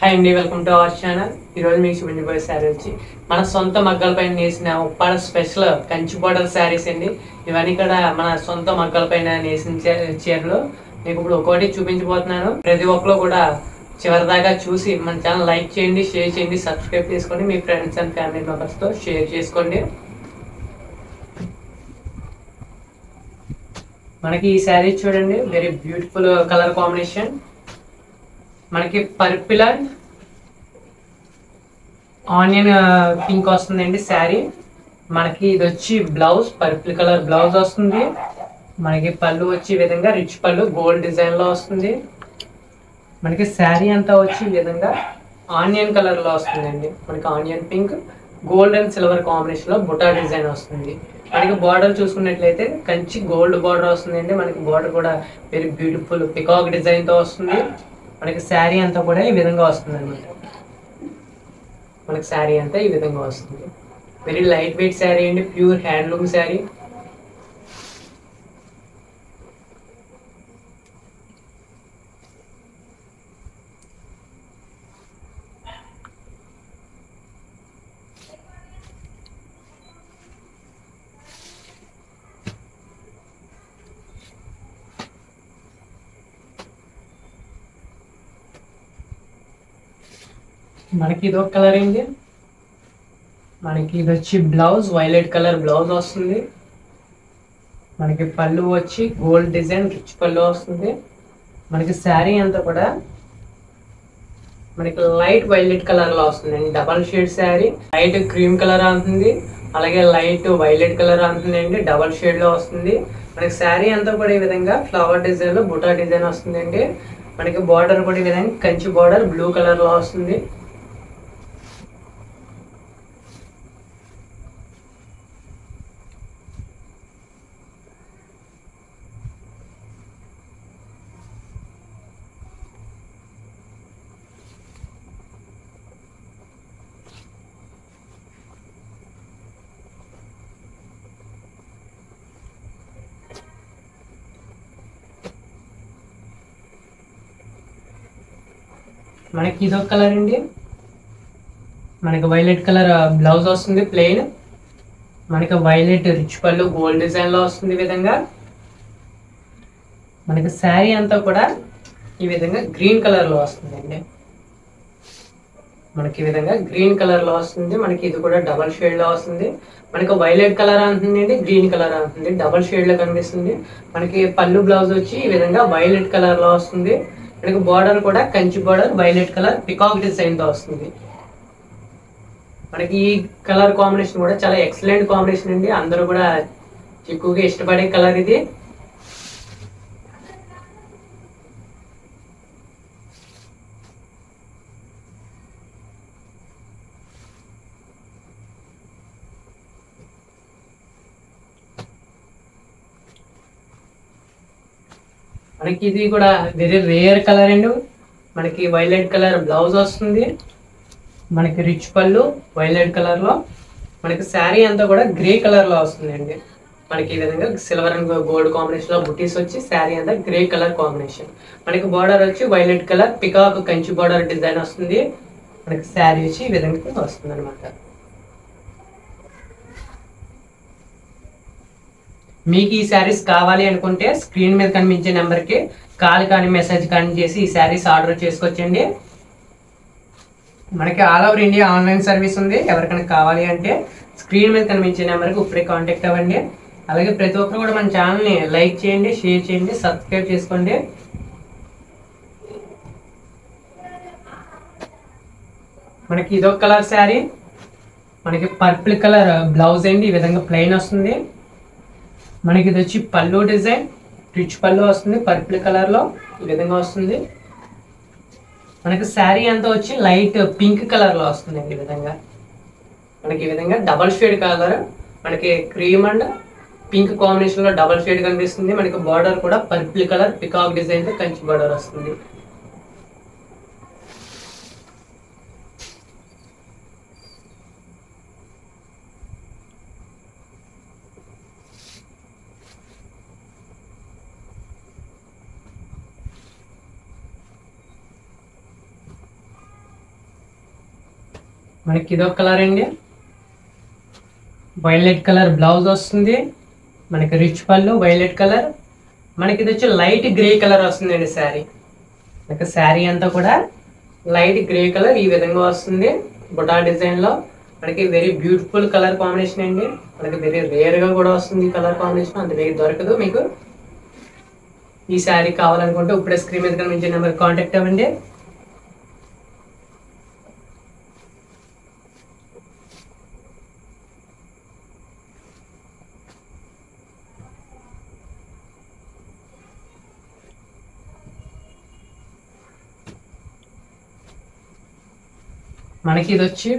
Hi అండి, welcome to our channel. ఈరోజు మీకు చూపించబోయే శారీ వచ్చి మన సొంత మగ్గలపైన నేసిన ఉప్పాడ స్పెషల్ కంచి బోర్డర్ శారీస్ అండి. ఇవన్నీ కూడా మన సొంత మగ్గలపైన నేసిన చీరలు మీకు ఇప్పుడు ఒక్కొక్కటి చూపించబోతున్నాను. ప్రతి ఒక్కరు కూడా చివరిదాకా చూసి మన ఛానల్ లైక్ చేయండి, షేర్ చేయండి, సబ్స్క్రైబ్ చేసుకోండి. మీ ఫ్రెండ్స్ అండ్ ఫ్యామిలీ మెంబర్స్తో షేర్ చేసుకోండి. మనకి ఈ శారీ చూడండి, వెరీ బ్యూటిఫుల్ కలర్ కాంబినేషన్. మనకి పర్పుల్ అండ్ ఆనియన్ పింక్ వస్తుందండి శారీ. మనకి ఇది వచ్చి బ్లౌజ్, పర్పుల్ కలర్ బ్లౌజ్ వస్తుంది. మనకి పళ్ళు వచ్చి ఈ విధంగా రిచ్ పళ్ళు గోల్డ్ డిజైన్ లో వస్తుంది. మనకి శారీ అంతా వచ్చి ఈ విధంగా ఆనియన్ కలర్ లో వస్తుందండి. మనకి onion pink, gold and silver combination లో బుటా డిజైన్ వస్తుంది. మనకి బార్డర్ చూసుకున్నట్లయితే కంచి గోల్డ్ బార్డర్ వస్తుందండి. మనకి బార్డర్ కూడా వెరీ బ్యూటిఫుల్ పికాక్ డిజైన్ తో వస్తుంది. మనకి శారీ అంతా కూడా ఈ విధంగా వస్తుంది అనమాట. మనకి శారీ అంతా ఈ విధంగా వస్తుంది. వెరీ లైట్ వెయిట్ శారీ అండి, ప్యూర్ హ్యాండ్లూమ్ శారీ. మనకి ఇది ఒక కలర్ అండి. మనకి ఇది వచ్చి బ్లౌజ్, వైలెట్ కలర్ బ్లౌజ్ వస్తుంది. మనకి పళ్ళు వచ్చి గోల్డ్ డిజైన్ రిచ్ పళ్ళు వస్తుంది. మనకి శారీ అంతా కూడా మనకి లైట్ వైలెట్ కలర్ లో వస్తుందండి. Double shade sari, light cream colour అవుతుంది, అలాగే లైట్ వైలెట్ కలర్ అవుతుందండి. డబల్ షేడ్ లో వస్తుంది. మనకి శారీ అంతా కూడా ఈ విధంగా ఫ్లవర్ డిజైన్ లో బుటా డిజైన్ వస్తుందండి. మనకి బార్డర్ కూడా ఈ విధంగా కంచి బార్డర్ బ్లూ కలర్ లో వస్తుంది. మనకి ఇదొక కలర్ అండి. మనకి వైలెట్ కలర్ బ్లౌజ్ వస్తుంది ప్లెయిన్. మనకి వైలెట్ రిచ్ పళ్ళు గోల్డ్ డిజైన్ లో వస్తుంది ఈ విధంగా. మనకి శారీ అంతా కూడా ఈ విధంగా గ్రీన్ కలర్ లో వస్తుందండి. మనకి ఈ విధంగా గ్రీన్ కలర్ లో వస్తుంది. మనకి ఇది కూడా డబల్ షేడ్ లో వస్తుంది. మనకి వైలెట్ కలర్ అంటుందండి, గ్రీన్ కలర్ అంటుంది, డబల్ షేడ్ లో కనిపిస్తుంది. మనకి పళ్ళు బ్లౌజ్ వచ్చి ఈ విధంగా వైలెట్ కలర్ లో వస్తుంది. మనకి బార్డర్ కూడా Kanchi border violet colour peacock design తో వస్తుంది. మనకి ఈ కలర్ కాంబినేషన్ కూడా చాలా ఎక్సలెంట్ కాంబినేషన్ అండి. అందరూ కూడా ఎక్కువగా ఇష్టపడే కలర్ ఇది. మనకి ఇది కూడా వెరీ రేర్ కలర్ అండి. మనకి వైలెట్ కలర్ బ్లౌజ్ వస్తుంది. మనకి రిచ్ పళ్ళు వైలెట్ కలర్ లో. మనకి శారీ అంతా కూడా గ్రే కలర్ లో వస్తుందండి. మనకి ఈ విధంగా సిల్వర్ అండ్ గోల్డ్ కాంబినేషన్ లో బుటీస్ వచ్చి శారీ అంతా గ్రే కలర్ కాంబినేషన్. మనకి బార్డర్ వచ్చి violet colour peacock Kanchi border design వస్తుంది. మనకి శారీ వచ్చి ఈ విధంగా వస్తుంది అనమాట. మీకు ఈ శారీస్ కావాలి అనుకుంటే స్క్రీన్ మీద కనిపించే నెంబర్కి కాల్ కానీ మెసేజ్ కానీ చేసి ఈ శారీస్ ఆర్డర్ చేసుకోవచ్చండి. మనకి all over India online service ఉంది. ఎవరికైనా కావాలి అంటే స్క్రీన్ మీద కనిపించే నెంబర్కి ఇప్పుడే కాంటాక్ట్ అవ్వండి. అలాగే ప్రతి ఒక్కరు కూడా మన ఛానల్ని లైక్ చేయండి, షేర్ చేయండి, సబ్స్క్రైబ్ చేసుకోండి. మనకి ఇదొక కలర్ శారీ. మనకి పర్పుల్ కలర్ బ్లౌజ్ అండి, ఈ విధంగా ప్లెయిన్ వస్తుంది. మనకి ఇది వచ్చి పళ్ళు డిజైన్ రిచ్ పళ్ళు వస్తుంది, పర్పుల్ కలర్ లో ఈ విధంగా వస్తుంది. మనకి శారీ అంతా వచ్చి లైట్ పింక్ కలర్ లో వస్తుంది ఈ విధంగా. మనకి ఈ విధంగా డబల్ షేడ్ కలర్, మనకి క్రీమ్ అండ్ పింక్ కాంబినేషన్ లో డబల్ షేడ్ కనిపిస్తుంది. మనకి బార్డర్ కూడా పర్పుల్ కలర్ పికాక్ డిజైన్ తో కంచి బార్డర్ వస్తుంది. మనకి ఇదొక కలర్ అండి, వైలెట్ కలర్ బ్లౌజ్ వస్తుంది, మనకి రిచ్ పళ్ళు వైలెట్ కలర్. మనకి ఇది వచ్చి లైట్ గ్రే కలర్ వస్తుందండి శారీ. మనకి శారీ అంతా కూడా లైట్ గ్రే కలర్ ఈ విధంగా వస్తుంది బుటా డిజైన్లో. మనకి వెరీ బ్యూటిఫుల్ కలర్ కాంబినేషన్ అండి. మనకి వెరీ రేర్గా కూడా వస్తుంది ఈ కలర్ కాంబినేషన్, అంత వేరే దొరకదు మీకు. ఈ శారీ కావాలనుకుంటే ఇప్పుడే స్క్రీన్ మీద కనిపించే నెంబర్ కాంటాక్ట్ అవ్వండి. మనకి ఇది వచ్చి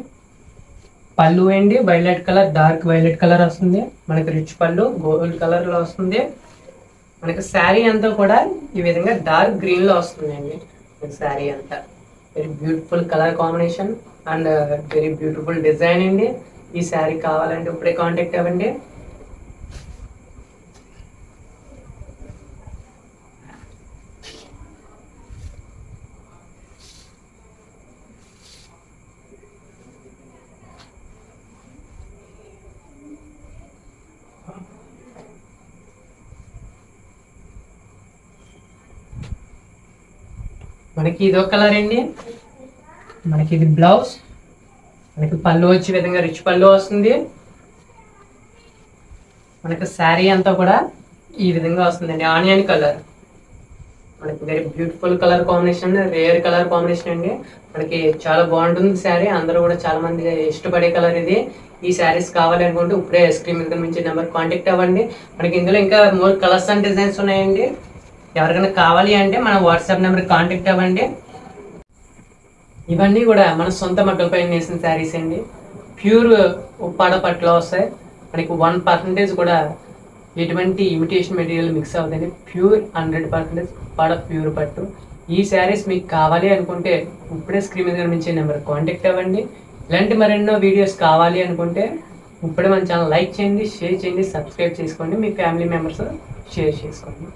పళ్ళు అండి, violet colour, dark violet colour వస్తుంది. మనకి రిచ్ పళ్ళు గోల్డ్ కలర్లో వస్తుంది. మనకి శారీ అంతా కూడా ఈ విధంగా డార్క్ గ్రీన్లో వస్తుందండి. శారీ అంతా very beautiful colour combination and very beautiful design అండి. ఈ శారీ కావాలంటే ఇప్పుడే కాంటాక్ట్ అవ్వండి. మనకి ఇదో కలర్ అండి, మనకి ఇది బ్లౌజ్, మనకి పళ్ళు వచ్చే విధంగా రిచ్ పళ్ళు వస్తుంది. మనకి శారీ అంతా కూడా ఈ విధంగా వస్తుందండి, ఆనియన్ కలర్. మనకి very beautiful colour combination, rare colour combination అండి. మనకి చాలా బాగుంటుంది శారీ, అందరూ కూడా చాలా మంది ఇష్టపడే కలర్ ఇది. ఈ శారీస్ కావాలి అనుకుంటే ఇప్పుడే స్క్రీన్ మీద నుంచి నెంబర్ కాంటాక్ట్ అవ్వండి. మనకి ఇందులో ఇంకా మోర్ కలర్స్ అండ్ డిజైన్స్ ఉన్నాయండి. ఎవరికైనా కావాలి అంటే మన వాట్సాప్ నెంబర్ కాంటాక్ట్ అవ్వండి. ఇవన్నీ కూడా మన సొంత మగ్గలపై నేసిన శారీస్ అండి. ప్యూర్ ఉప్పాడ పట్టులో వస్తాయి. మనకి 1% కూడా ఎటువంటి ఇమిటేషన్ మెటీరియల్ మిక్స్ అవుతుంది. ప్యూర్ 100% ఉప్పాడ ప్యూర్ పట్టు. ఈ శారీస్ మీకు కావాలి అనుకుంటే ఇప్పుడే స్క్రీన్ మీద కనిపించే నెంబర్ కాంటాక్ట్ అవ్వండి. ఇలాంటి మరెన్నో వీడియోస్ కావాలి అనుకుంటే ఇప్పుడే మన ఛానల్ లైక్ చేయండి, షేర్ చేయండి, సబ్స్క్రైబ్ చేసుకోండి, మీ ఫ్యామిలీ మెంబర్స్ షేర్ చేసుకోండి.